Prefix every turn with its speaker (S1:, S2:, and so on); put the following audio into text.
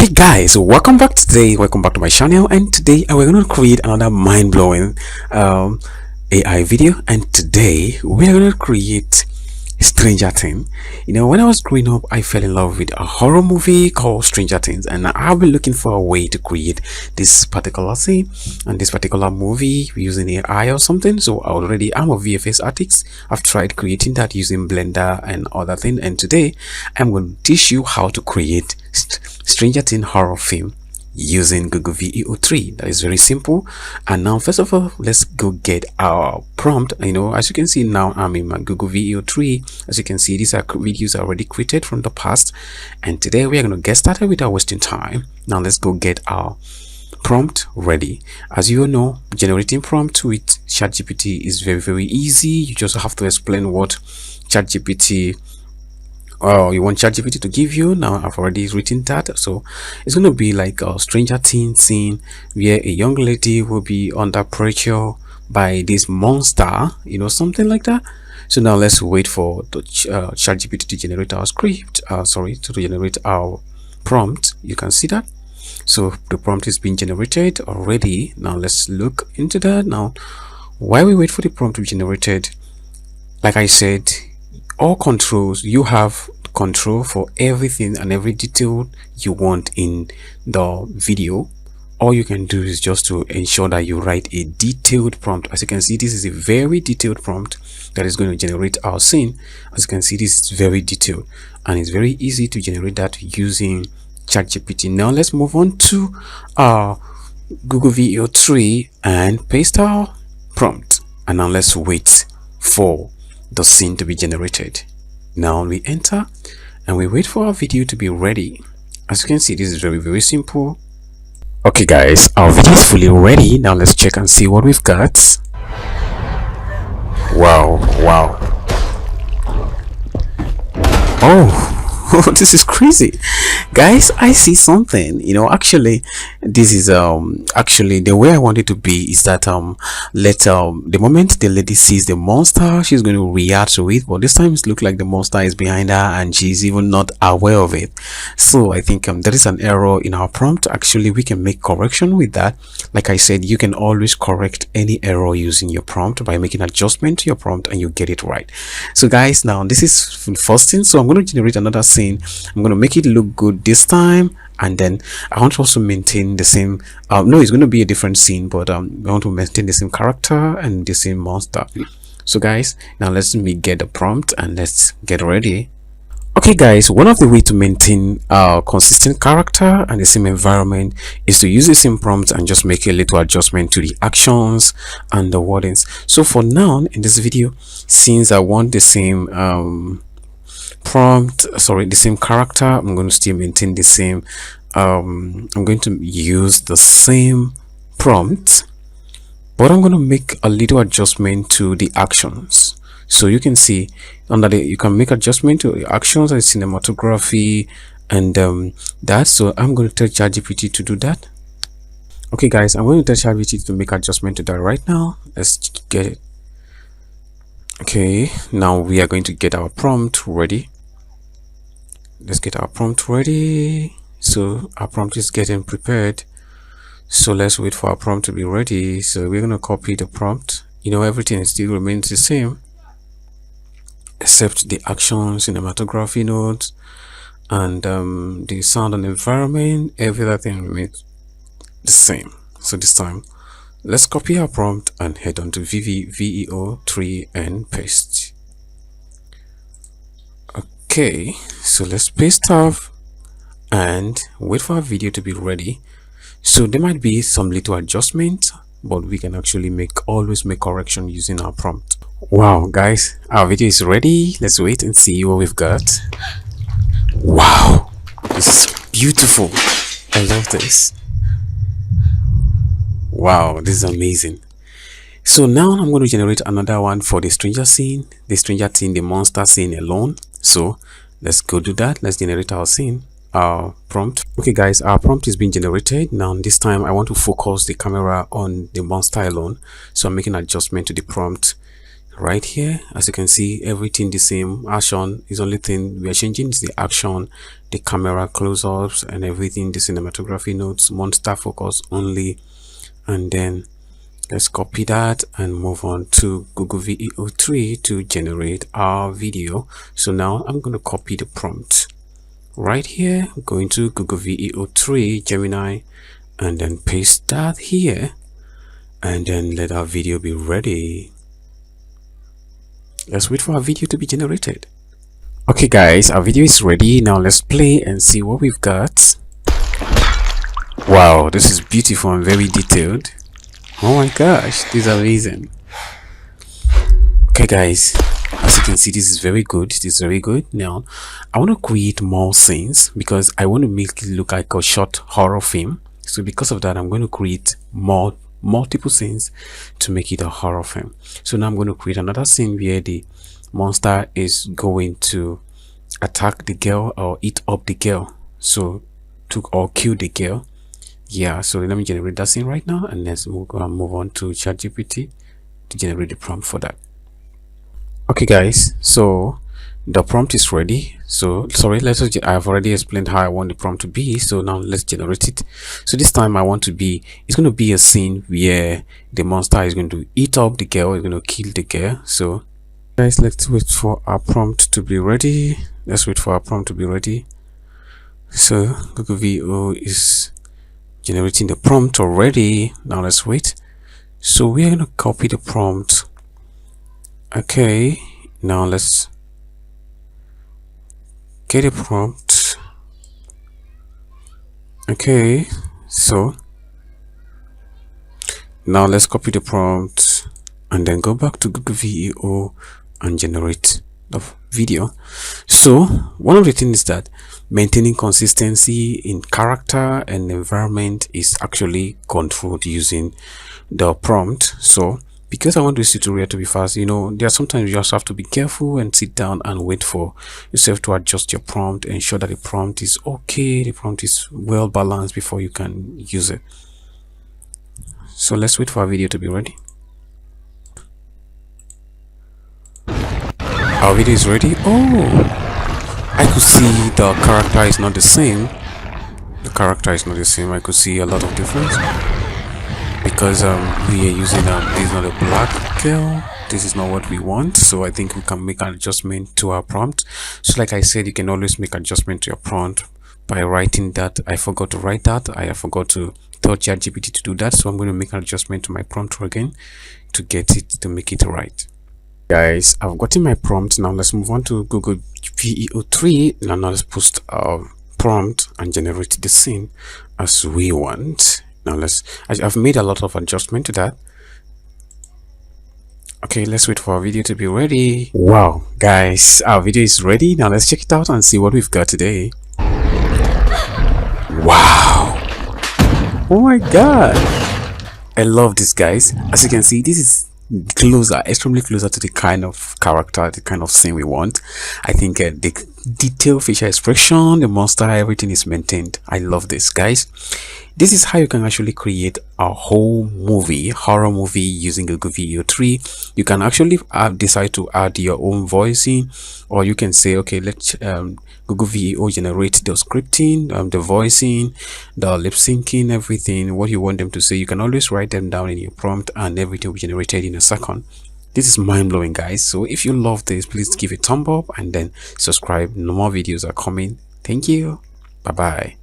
S1: Okay guys, welcome back today. Welcome back to my channel, and today we're going to create another mind-blowing AI video. And today we're going to create Stranger Things. When I was growing up, I fell in love with a horror movie called Stranger Things, and I've been looking for a way to create this particular scene and this particular movie using AI or something. So I'm a VFX artist. I've tried creating that using Blender and other things, and today I'm going to teach you how to create Stranger Things horror film using Google Veo 3. That is very simple. And now, first of all, let's go get our prompt. As you can see, now I'm in my Google Veo 3. As you can see, these are videos already created from the past, and today we are going to get started without wasting time. Now let's go get our prompt ready. As you all know, generating prompt with ChatGPT is very easy. You just have to explain what ChatGPT you want ChatGPT to give you. Now I've already written that, so it's going to be like a Stranger Things scene where a young lady will be under pressure by this monster, something like that. So now let's wait for the ChatGPT to generate our script, to generate our prompt. You can see that. So the prompt is being generated already. Now let's look into that. Now while we wait for the prompt to be generated, like I said, all controls, you have control for everything and every detail you want in the video. All you can do is just to ensure that you write a detailed prompt. As you can see, this is a very detailed prompt that is going to generate our scene. As you can see, this is very detailed, and it's very easy to generate that using ChatGPT. Now let's move on to our Google Veo 3 and paste our prompt, and now let's wait for the scene to be generated. Now we enter and we wait for our video to be ready. As you can see, this is very simple. Okay guys, our video is fully ready. Now let's check and see what we've got. Wow. Oh, this is crazy, guys. I see something. Actually, this is actually the way I want it to be is that the moment the lady sees the monster, she's going to react to it, but this time it looks like the monster is behind her and she's even not aware of it. So I think there is an error in our prompt. Actually, we can make correction with that. Like I said, you can always correct any error using your prompt by making adjustment to your prompt, and you get it right. So guys, now this is the first thing. So I'm going to generate another scene. I'm going to make it look good this time, and then I want to also maintain the same no, it's going to be a different scene, but I want to maintain the same character and the same monster. So guys, now let's get the prompt and let's get ready. Okay guys, one of the way to maintain a consistent character and the same environment is to use the same prompt and just make a little adjustment to the actions and the wordings. So for now in this video, since I want the same the same character, I'm going to still maintain the same I'm going to use the same prompt, but I'm going to make a little adjustment to the actions. So you can see you can make adjustment to the actions and cinematography and that. So I'm going to tell ChatGPT to do that. Okay guys, I'm going to tell ChatGPT to make adjustment to that right now. Let's get it. Okay, now we are going to get our prompt ready. Let's get our prompt ready. So our prompt is getting prepared, so let's wait for our prompt to be ready. So we're going to copy the prompt. Everything still remains the same except the actions, cinematography notes, and the sound and environment. Everything remains the same. So this time let's copy our prompt and head on to Veo 3 and paste. Okay, so let's paste off and wait for our video to be ready. So there might be some little adjustment, but we can actually always make correction using our prompt. Wow guys, our video is ready. Let's wait and see what we've got. Wow, this is beautiful. I love this. Wow, this is amazing. So now I'm going to generate another one for the Stranger Things, the monster scene alone. So let's go do that. Let's generate our scene, our prompt. Okay guys, our prompt is being generated. Now this time I want to focus the camera on the monster alone, so I'm making adjustment to the prompt right here. As you can see, everything the same. Action is only thing we are changing is the action, the camera close-ups, and everything, the cinematography notes, monster focus only. And then let's copy that and move on to Google Veo 3 to generate our video. So now I'm going to copy the prompt right here, going to Google Veo 3 Gemini, and then paste that here, and then let our video be ready. Let's wait for our video to be generated. Okay guys, our video is ready. Now let's play and see what we've got. Wow, this is beautiful and very detailed. Oh my gosh, this is amazing. Okay guys, as you can see, this is very good. This is very good. Now I want to create more scenes because I want to make it look like a short horror film. So because of that, I'm going to create multiple scenes to make it a horror film. So now I'm going to create another scene where the monster is going to attack the girl or eat up the girl, so or kill the girl. Yeah, so let me generate that scene right now, and let's move on to ChatGPT to generate the prompt for that. Okay guys, so the prompt is ready. So sorry, I've already explained how I want the prompt to be, so now let's generate it. So this time I want it's going to be a scene where the monster is going to eat up the girl, is going to kill the girl. So guys, let's wait for our prompt to be ready. Let's wait for our prompt to be ready. So Google Veo is generating the prompt already. Now let's wait. So we're going to copy the prompt. Okay, now let's get a prompt. Okay, so now let's copy the prompt and then go back to Google Veo and generate the video. So one of the things is that maintaining consistency in character and environment is actually controlled using the prompt. So because I want this tutorial to be fast, there are sometimes you just have to be careful and sit down and wait for yourself to adjust your prompt, ensure that the prompt is okay, the prompt is well balanced before you can use it. So let's wait for our video to be ready. Our video is ready. Oh, I could see the character is not the same. The character is not the same. I could see a lot of difference because we are using this is not a black girl. This is not what we want. So I think we can make an adjustment to our prompt. So like I said, you can always make adjustment to your prompt by writing that. I forgot to write that. I forgot to tell ChatGPT to do that. So I'm going to make an adjustment to my prompt again to make it right. Guys, I've gotten my prompt. Now let's move on to Google Veo 3. Now let's post our prompt and generate the scene as we want. Now I've made a lot of adjustment to that. Okay, let's wait for our video to be ready. Wow, guys, our video is ready. Now let's check it out and see what we've got today. Wow, oh my god, I love this, guys. As you can see, this is extremely closer to the kind of character, the kind of scene we want. I think the detailed facial expression, the monster, everything is maintained. I love this, guys. This is how you can actually create a whole horror movie using Google Veo 3. You can actually decide to add your own voicing, or you can say, okay, let's Google Veo generate the scripting, the voicing, the lip syncing, everything, what you want them to say. You can always write them down in your prompt and everything will be generated in a second. This is mind-blowing, guys. So if you love this, please give a thumb up and then subscribe. No more videos are coming. Thank you. Bye bye.